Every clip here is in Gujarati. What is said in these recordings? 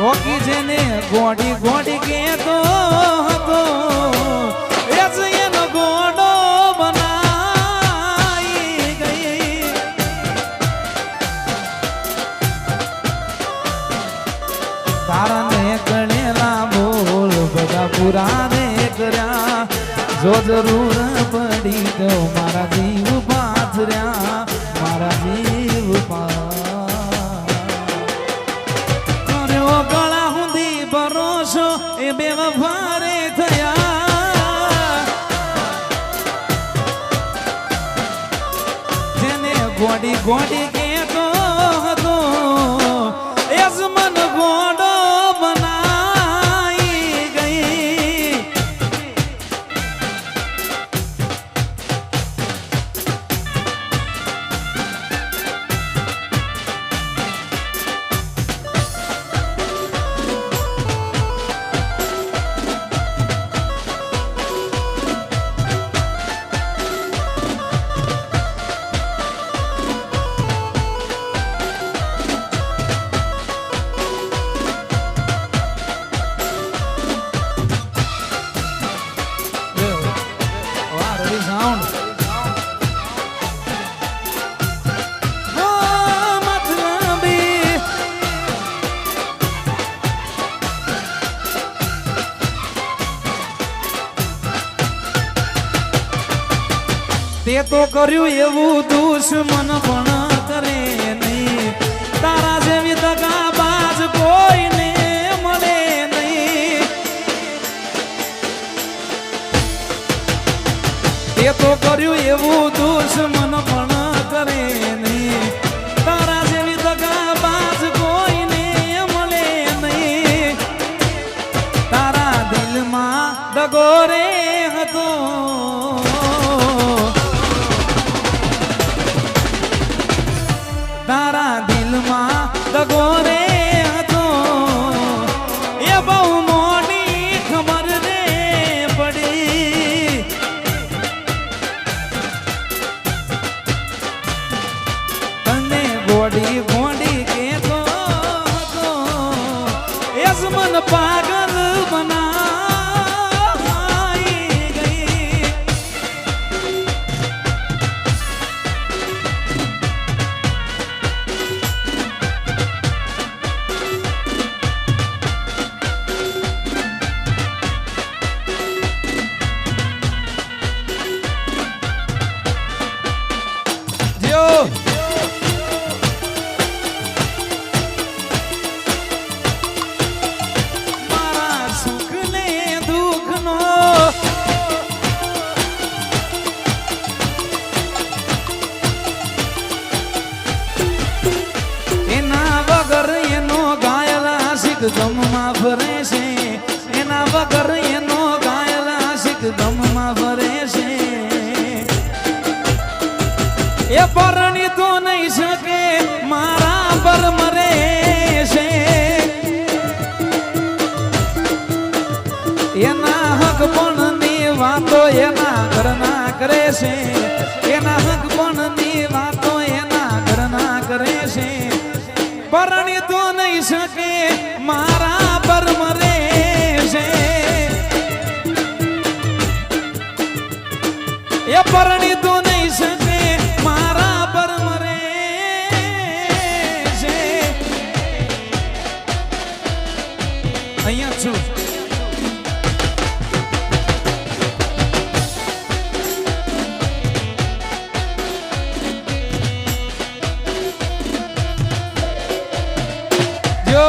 રોકી જેને ગોડી ગોડી કેતો હતો એ જ એનો ગોડો બનાઈ ગઈ. તારાને ગણેલા બોલ બધા પૂરા ને કર્યા જો જરૂર પડી તો મારા જીવ પાથર્યા મારા જીવ કર્યો ગળા સુધી ભરોસો એ બે વફારે થયા જેને ગોડી ગોડી કેતો હતો એ જ મન ગોડો બનાઈ ગઈ. તે તો કર્યું એવું દુશ્મન પણ કરે નહીં તારા જેવી દગાબાજ કોઈને મળે નહીં. તે તો કર્યું એવું દુશ્મન પણ કરે નહીં તારા જેવી દગાબાજ કોઈને મળે નહીં. તારા દિલમાં દગો રે હતો તારા દિલમાં દગો રે હતો એ બહુ મોટી ખબર રે પડી. તને ગોડી ગોડી કેતો હતો એ જ મન પાગલ બનાઈ ગઈ. મારા સુખ ને દુઃખ નો એના વગર એનો ઘાયલ આશિક ગમમાં ફરે છે એના વગર એનો ઘાયલ આશિક ગમમાં ફરે છે. એ પરણી તો નહીં શકે મારા પર મરે છે એના હક પણ ની વાતો એના ઘરના કરે છે એના હક પણ ની વાતો એના ઘરના કરે છે. પરણી તો નહીં શકે મારા પર મરે છે એ પરણી તો નહીં શકે મારા પર મરે છે. અહીંયા છું જો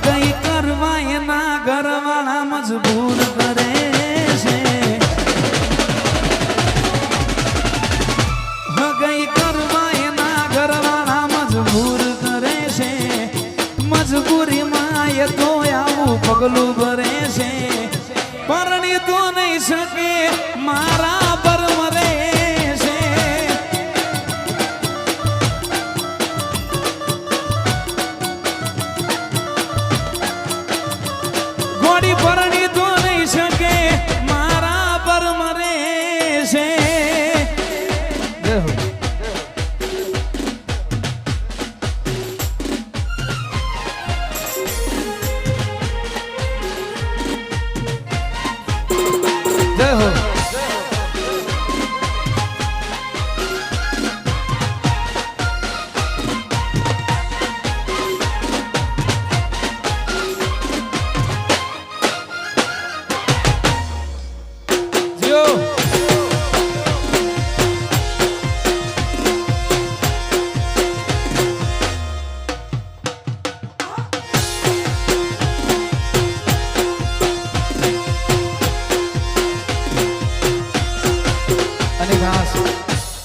કઈ કર કરવા એના ઘરવાળા મજબૂર કરે છે હગઈ કરવા એના ઘરવાળા મજબૂર કરે છે મજબૂરીમાં એ તો આવું પગલું ભરે છે પરણી તો નહીં શકે મારા પર મરે છે ગોડી પરણી તો નહીં શકે મારા પર મરે છે જય હો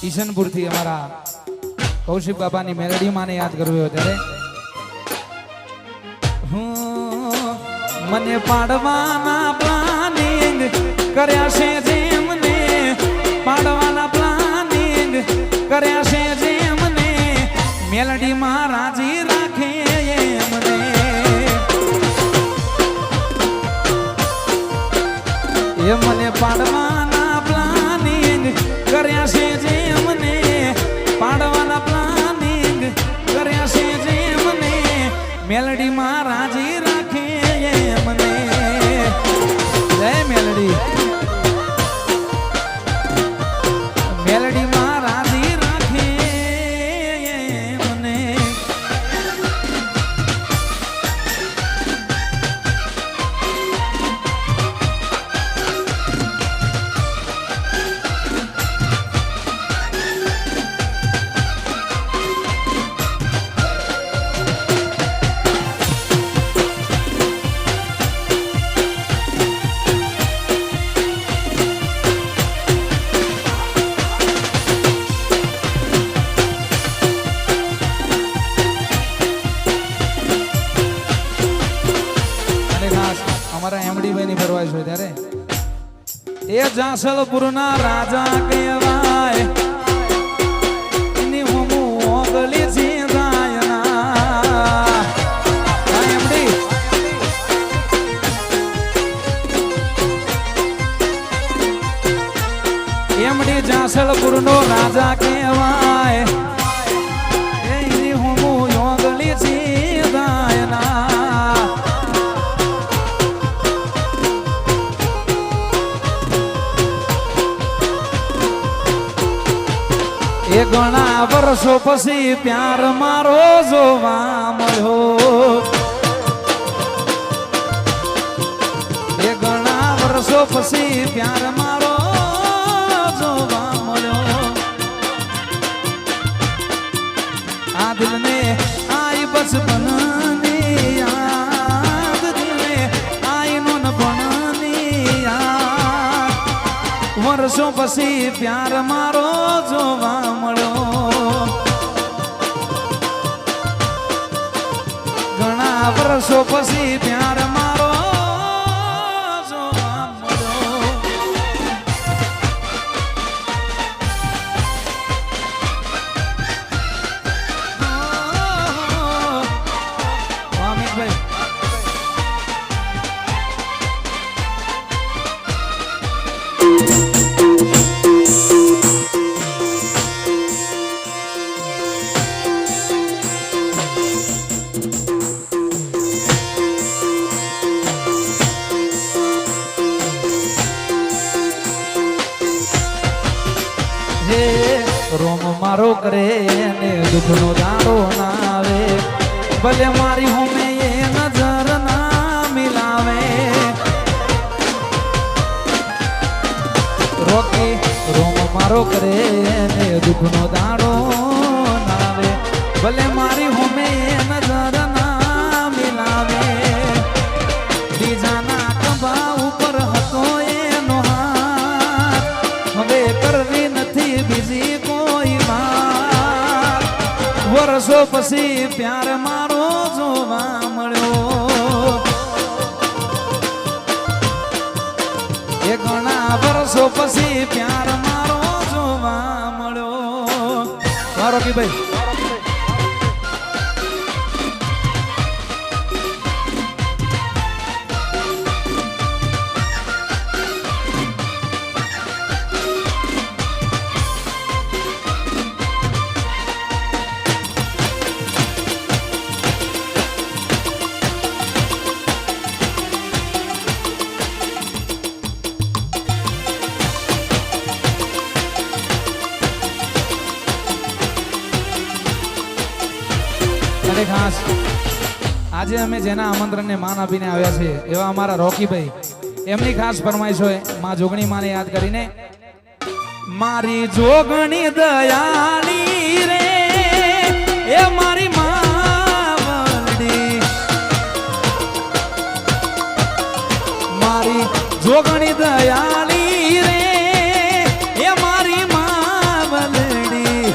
ઈશનપુર થી અમારા કૌશિક બાબાની મેલડી માને યાદ કરવી ત્યારે મને પાડવાના પ્લાનિંગ કર્યા છે જેમને પાડવાના પ્લાનિંગ કર્યા છે જેમને મેલડી માં રાજી રાખે એમને એ મને પાડવાના પ્લાનિંગ કર્યા છે જેમને પાડવાના પ્લાનિંગ કર્યા છે જેમને મેલડી માં રાજી રાખે એમને જય મેલડી મેલડી માં રાજી રાખે એમને અમારા એમડીભાઈ ની ફરવાઈશ હોય ત્યારે એ જાસલપુરના રાજા કહેવાય એની હું ઓગળી છે જાયના એમડી એમડી જાસલપુરનો રાજા કહેવાય એની હું ઓગળી છે જાયના એ ઘણા વર્ષો પછી પ્યાર મારો જોવા મળ્યો એ ઘણા વર્ષો પછી પ્યાર મારો જોવા મળ્યો આ દિલને આઈ બચપનની યાદ દિલને આઈ નોનપણની યાદ વર્ષો પછી પ્યાર મારો જોવા મળ્યો ઘણા વર્ષો પછી પ્યાર મારો જોવા મળ્યો અમિતભાઈ રોમ મારો કરે ને દુઃખનો દાડો ના આવે ભલે મારી હોમે એ નજર ના મિલાવે રોકી રોમ મારો કરે ને દુઃખનો દાડો ના આવે ભલે મારી હોમે એ નજર ના મિલાવે વર્ષો પછી પ્યાર મારો જોવા મળ્યો એ ઘણા વર્ષો પછી પ્યાર મારો જોવા મળ્યો મારો કે ભાઈ ખાસ આજે અમે જેના આમંત્રણને માન આપીને આવ્યા છે એવા અમારા રોકીભાઈ એમની ખાસ ફરમાઈશ હોય માં જોગણી માને યાદ કરીને મારી જોગણી દયાળી રે એ મારી માવડી મારી જોગણી દયાળી રે એ મારી માવડી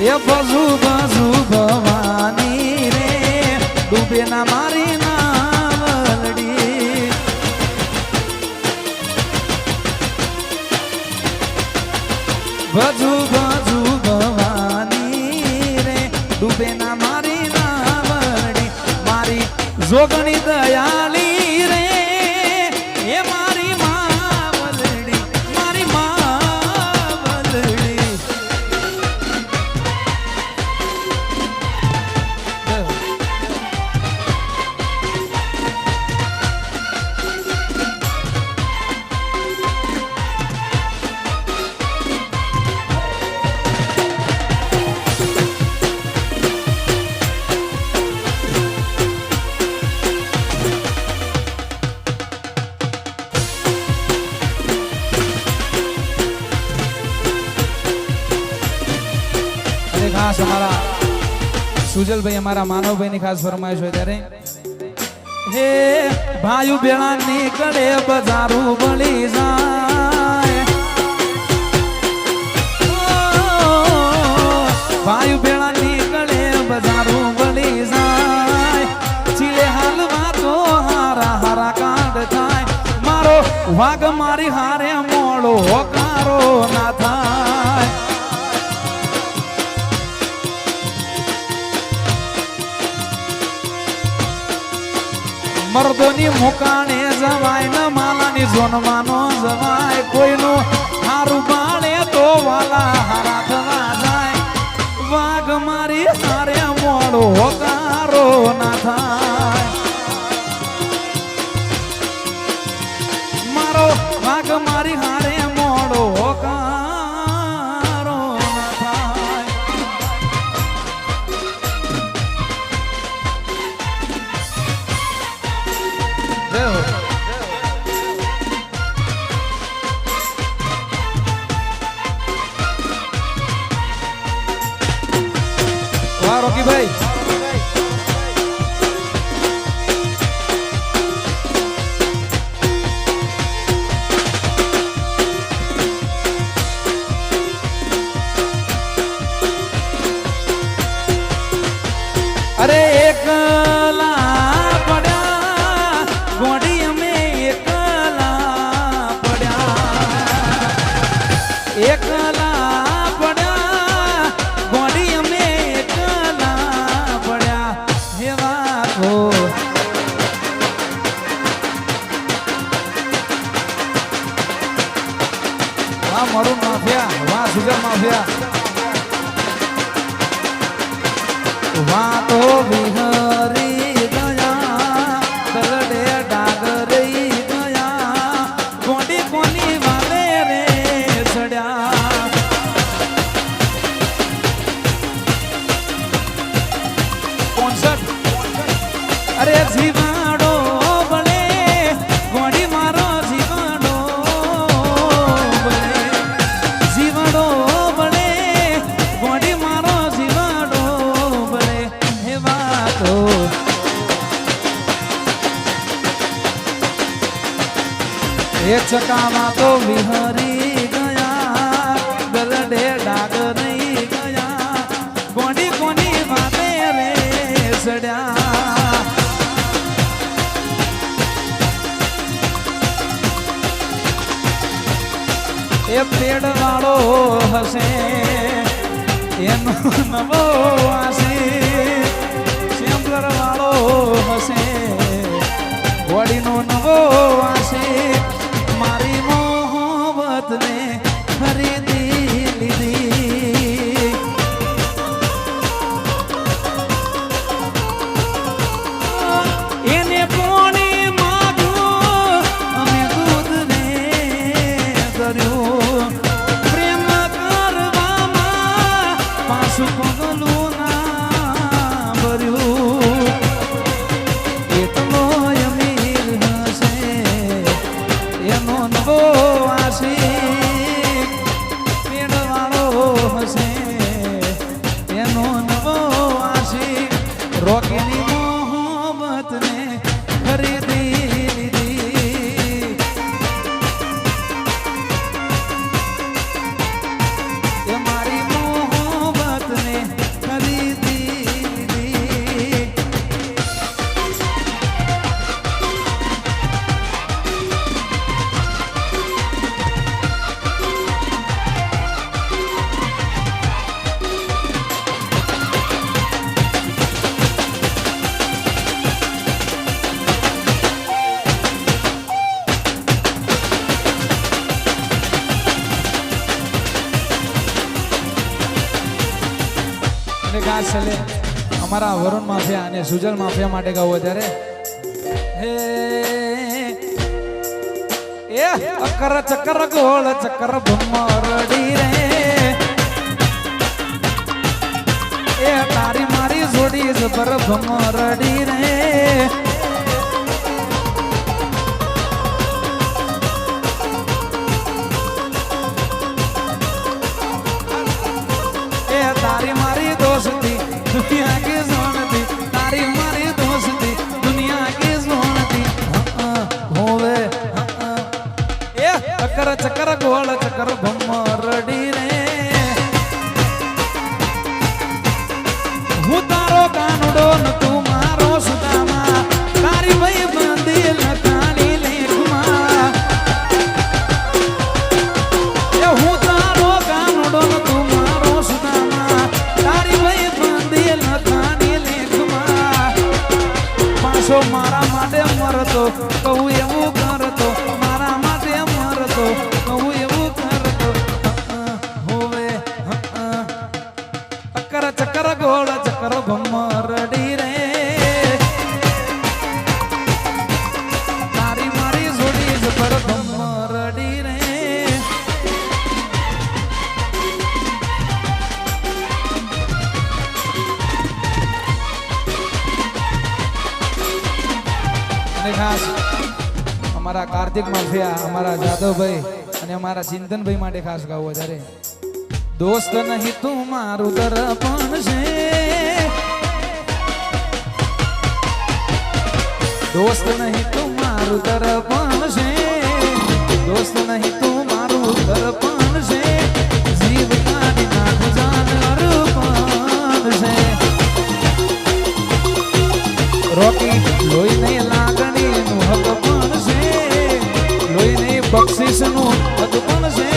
એ બજુ બજુ ભવાની રે ડૂબે ના મારી નાવલડી બજુ બજુ ભવાની રે ડૂબે ના મારી નાવલડી મારી જોગણી દયાળી રે એ મારી માવલડી મારી માવલડી ખાસ અમારા સુજલભાઈ અમારા માનવભાઈ ની ખાસ ફરમાઈશ હોય ત્યારે હે ભાઈ બેળા નીકળે બજારું બળી જાય ભાઈ બેળા નીકળે બજારું બળી જાય ચીલે હાલમાં તો હારા હારા કાંડ થાય મારો વાઘ મારી હારે મોડો હોકારો ના થાય મર્દોની મુકાણે જવાય ન માલાની જોનમાનો જવાય કોઈનું હારું બાળે તો વાલા હારા થવા જાય વાઘ મારી હારે મોડો હોકારો ના થાય મારો વાઘ મારી હારે મોડો હોકારો ના થાય વાહ રોકીભાઈ અરે એકલા પડ્યા ગોડી અમે એકલા પડ્યા એકલા પડ્યા ગોડી અમે એકલા પડ્યા હેવા તો વાહ મારું માફિયા વાહ સુગર માફિયા વાતો વિહરી ગયા તલડે ડાગરી ગયા કોડી કોની વાલે રે ચડ્યા કોન્સર્ટ અરે જીવાડો બળે ગોડી મારો જીવાડો બળે જીવાડો બળે ગોડી મારો જીવાડો એક ચકામાં તો વિહરી ગયા ગલડે ડાગ નહીં ગયા ગોડી સડ્યા એ પેડ વાળો હશે એનો નવો હશે સેમ્પલર વાળો હશે વડીનો નવો હશે મારી મોહબ્બતને ખરીદી લીધી એને પોણી માગ્યું અમે દૂધને કર્યું પ્રેમ કરવામાં પાછું પગલું ના ભર્યું એટલો અમીર હશે એનો નવો આશિક પેડવાળો હશે એનો નવો આશિક રોકીની મોહબ્બતને ખરીદી લીધી એ મારી મોહબ્બતને ખરીદી લીધી ખાસ છેલ્લે અમારા વરુણ માફિયા અને સુજલ માફિયા માટે ગાવું ત્યારે હે એ અકર ચક્કર ગોળ ચક્કર ભમરડી રે એ તારી મારી જોડી જબર ભમરડી રે तारी मारी दोस्ती दुनिया की सोनती तारी मारी दोस्ती दुनिया की सोनती होवे ए चक्कर चक्कर गोल चक्कर भमरडी रे હું તારો કાનુડો ન તું મારો સુદામા તારી ભાઈ બંધી લખાણી લેખમાં એ હું તારો કાનુડો ન તું મારો સુદામા તારી ભાઈ બંધી લખાણી લેખમાં પાછો મારા માટે મરતો કહું એવું કરતો મારા માટે મરતો કહું એવું કરતો હોવે ચક્કર ચક્કર ગોળ ચક્કર ભમરડી રે તારી મારી જોડી જબર ભમરડી રે અને ખાસ અમારા કાર્તિક માફિયા અમારા જાદવભાઈ અને અમારા ચિંતનભાઈ માટે ખાસ ગાવું વધારે દોસ્ત નહીં તું મારું દર્પણ છે દોસ્ત નહીં તું મારું દર્પણ છે દોસ્ત નહીં તું મારું દર્પણ છે જીવ કાઢી નાખું જાન અર્પણ છે રોકી લોહી નહીં લાગણીનું હક પણ છે લોહી નહીં બક્ષિસનું હક પણ છે